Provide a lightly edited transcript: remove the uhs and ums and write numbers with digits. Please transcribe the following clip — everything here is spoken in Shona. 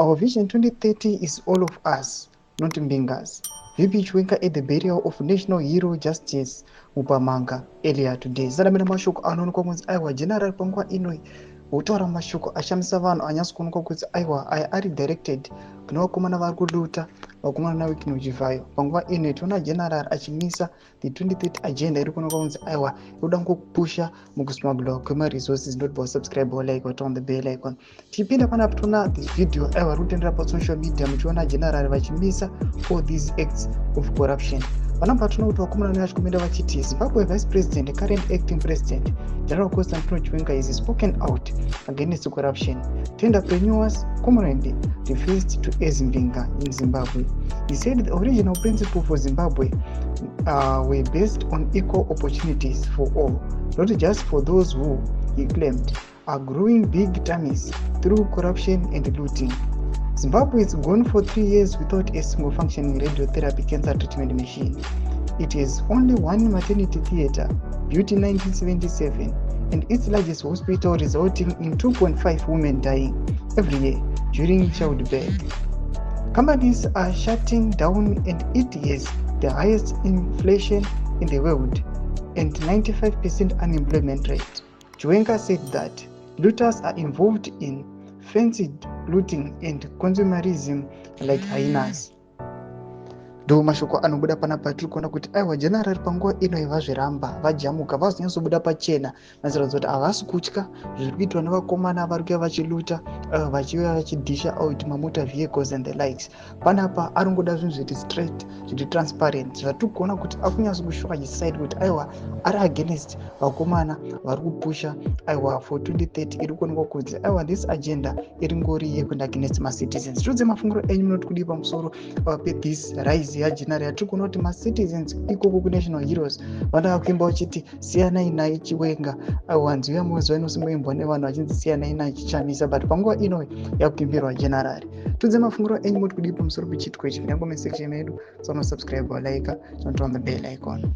Our Vision 2030 is all of us, not Mbingas. VP Chiwenga at the burial of national hero Justice Mupamanga earlier today. Zalamira mashoko anonoka kunzi aiwa general panguva inoi kutaura mashoko ashamisa vanhu anyatso kuonekwa kuti aiwa aya ari directed kuna vakomana vari kuluta vakomana naWicknell Chivayo. Panguva inoi tiona general achimisa the 2030 agenda iri kuonekwa kunzi aiwa inoda ngokupusha mukusmugglwa kwemaresources. Ndotibva subscribe like or on the bell icon. Tipinda panapa tiona this video aiwa iri kutendera pasocial media muchiona general vachimisa all these acts of corruption. Panapa tiona kuti vakomana vacho kumenda vachiti Zimbabwe vice president current acting president General Constantino Chiwenga is spoken out against corruption. Tenderpreneurs commonly refers to as Mbinga in Zimbabwe. He said the original principle for Zimbabwe were based on equal opportunities for all, not just for those who, he claimed, are growing big tummies through corruption and looting. Zimbabwe is gone for 3 years without a single functioning radiotherapy cancer treatment machine. It has only one maternity theatre, built in 1977, and its largest hospital resulting in 2.5 women dying every year during childbirth. Companies are shutting down and it has the highest inflation in the world and 95% unemployment rate. Chiwenga said that looters are involved in fancied looting and consumerism like hyenas. Ndo mashoko anobuda panapa tiri kuona kuti aiwa general panguva inoi vazviramba vajamuka vazonyatsobuda pachena maziratidza kuti havasi kutya zviri kuitwa nevakomana vari kuuya vachiluta vachiuya vachidhisha out mamotor vehicles and the likes. Panapa ari ngoda zvinhu zviti straight zviti transparent zvatiri kuona kuti akunyatso kushowa decide kuti aiwa ari against vakomana vari kupusha aiwa for 2030 iri kuonekwa kunzi aiwa this agenda iri ngori yekuenda against macitizens. Tudze mafungiro enyu munoti kudii pamusoro pethis rise yajenari yatiri kuona kuti macitizens ikoko kunational heroes vana vakuimba vachiti siyanai naye Chiwenga aiwa nziyo yamuzuva inosimboimbwa nevanhu vachinzi siyanai naye chichamisa but panguva inoi yakuimbirwa general. Tudze mafungiro enyu munoti kudii pamusoro pechitiko ichi. Nyangome section yedu, so subscribe or like, don't on the bell icon.